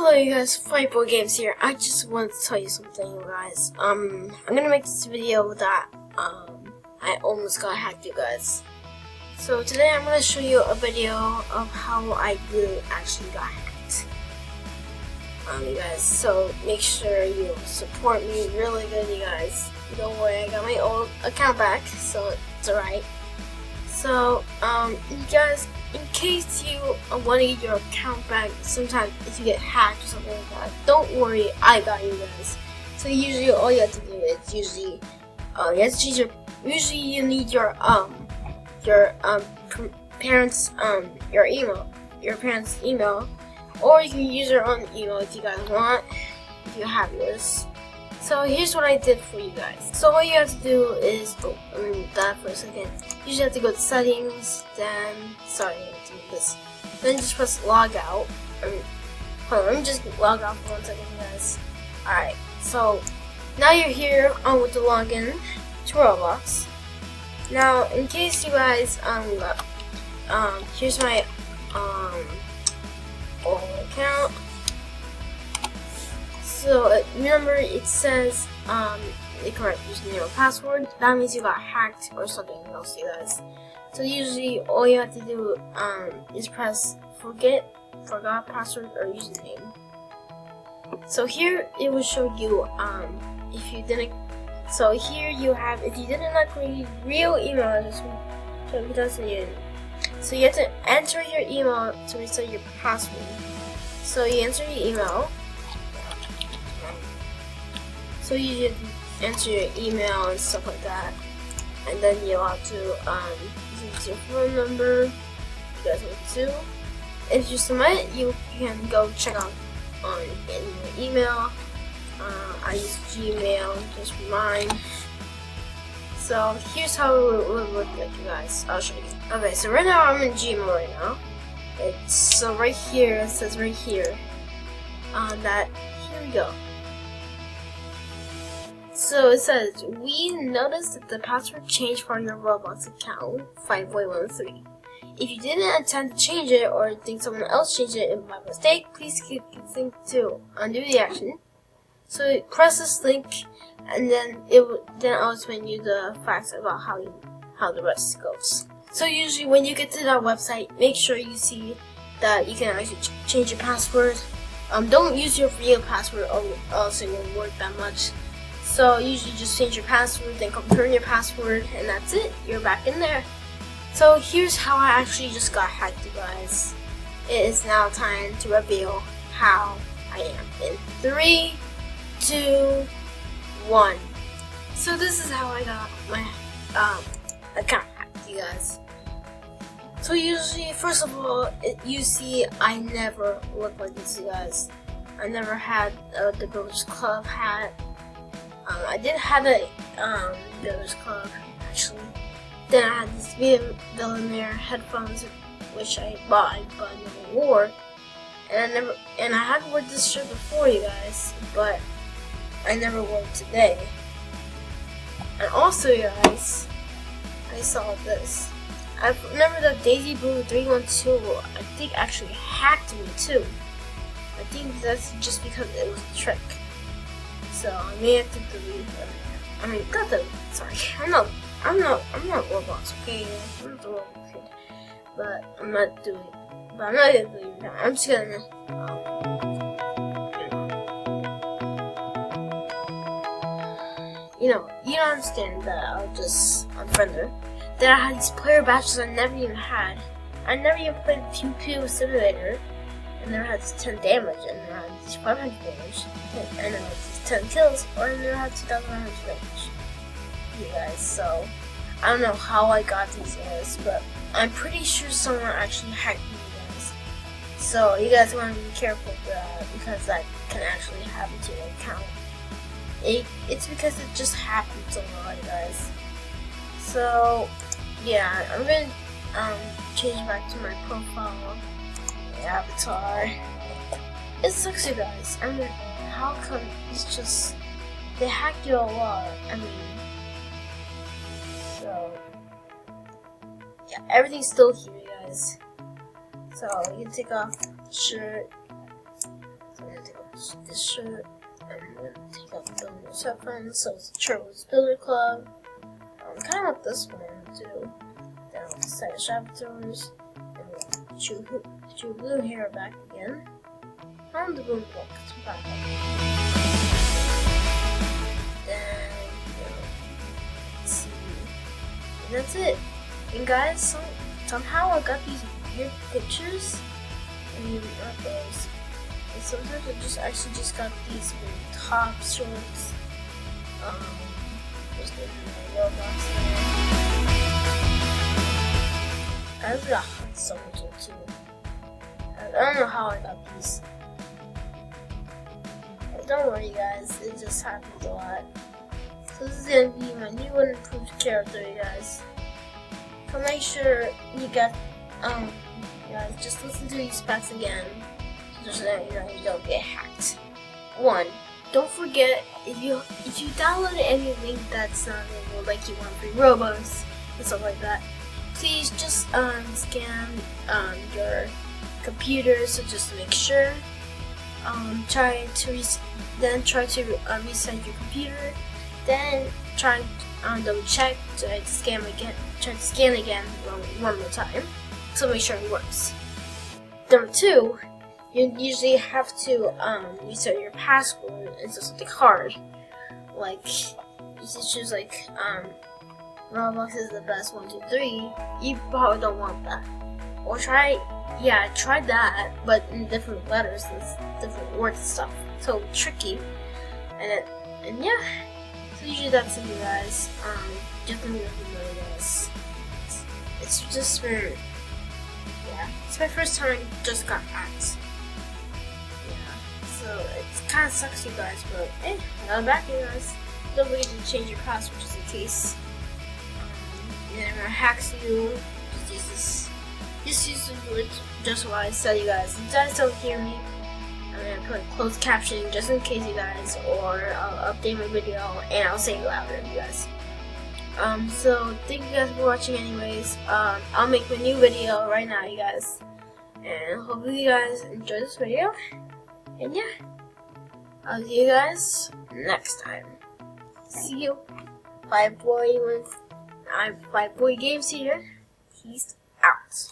Hello you guys, Fightboy Games here. I just wanted to tell you something, you guys. I'm gonna make this video that I almost got hacked, you guys. So today I'm gonna show you a video of how I really actually got hacked. You guys, so make sure you support me really good, you guys. Don't worry, I got my old account back, so it's alright. So, you guys, in case you want to get your account back, sometimes if you get hacked or something like that, don't worry, I got you guys. So usually all you have to do is you have to change usually you need your parents your parents' email, or you can use your own email if you guys want, if you have yours. So here's what I did for you guys. So all you have to do is, that for a second. You just have to go to settings, then, sorry, I have to do this. Then just press log out. Hold on, let me just log out for 1 second, guys. Alright, so now you're here with the login to Roblox. Now, in case you guys, here's my, old account. So remember, it says the correct username or password. That means you got hacked or something else, you guys. So usually all you have to do is press forgot password or username. So here it will show you if you didn't. So here you have, if you didn't create real email address, so you have to enter your email to reset your password. So you enter your email. So you just enter your email and stuff like that, and then you'll have to use your phone number if you guys want to. If you submit, you can go check out in your email. I use Gmail just for mine. So here's how it would look like, you guys. I'll show you. Okay, so right now I'm in Gmail right now. So right here, it says right here that here we go. So it says, we noticed that the password changed for your Roblox account, Fightboy13. If you didn't intend to change it or think someone else changed it by mistake, please click the link to undo the action. So press this link, and then I'll explain you the facts about how the rest goes. So usually when you get to that website, make sure you see that you can actually change your password. Don't use your real password, or else it won't work that much. So usually just change your password, then confirm your password, and that's it. You're back in there. So here's how I actually just got hacked, you guys. It is now time to reveal how I am. In 3, 2, 1. So this is how I got my account hacked, you guys. So usually, first of all, you see I never looked like this, you guys. I never had the Builders Club hat. I did have a Builders Club, actually. Then I had these Billionaire headphones, which I bought but never wore. And I had worn this shirt before, you guys, but I never wore it today. And also, you guys, I saw this. I remember that Daisy Blue 312, I think, actually hacked me too. I think that's just because it was a trick. So I may have to delete them. I mean, not delete. Sorry, I'm not Roblox, okay? I'm not the Roblox kid, but I'm not gonna delete that. I'm just gonna. You don't understand that I'll just unfriend her. Then I had these player badges I never even had. I never even played Pew Pew Simulator. I never had 10 damage, and I had these 500 damage, and I had these 10 kills, or I never had 2,100 damage. You guys, so I don't know how I got these guys, but I'm pretty sure someone actually hacked me, you guys. So you guys want to be careful with that, because that can actually happen to your account. It's because it just happens a lot, you guys. So yeah, I'm gonna change back to my profile, my avatar. It sucks, you guys. I mean, how come it's just they hack you a lot? I mean, so yeah, everything's still here, you guys. So you can take off the shirt. So this shirt. I'm gonna take out the builder reference, so it's Turbo's Builder Club. Kind of like this one too. Then I'll decide the avatars. And chew blue hair back again. On the boom book. Then let's see. And that's it. And guys, somehow I got these weird pictures. I mean, not those. And sometimes I actually just got these weird top shorts. Just in the Roblox. I got hot soldier too. I don't know how I got these. But don't worry guys, it just happens a lot. So this is gonna be my new and improved character, you guys. So make sure you get guys, just listen to these specs again, so that you don't get hacked. 1. Don't forget, if you download any link that's not available, like you want free Robux and stuff like that, please just scan your computer. So just make sure. Try to reset your computer. Then try double check. Try to scan again one more time. So make sure it works. Number 2. You usually have to reset your password and something hard. Like you just choose like Roblox is the best 1, 2, 3. You probably don't want that. Or try that, but in different letters and different words and stuff. So tricky. And yeah. So usually that's it, you guys. Definitely recommend this. It's just been it's my first time I just got hacked. So it kind of sucks, you guys, but hey, I'm back, you guys. Don't forget to change your password just in case. And if it hacks you, just use the words just what I said, you guys. If you guys don't hear me, I'm gonna put closed captioning just in case, you guys, or I'll update my video and I'll say it louder, you guys. So thank you guys for watching, anyways. I'll make my new video right now, you guys, and hopefully you guys enjoy this video. And yeah, I'll see you guys next time. See you. 5boy Games here. Peace out.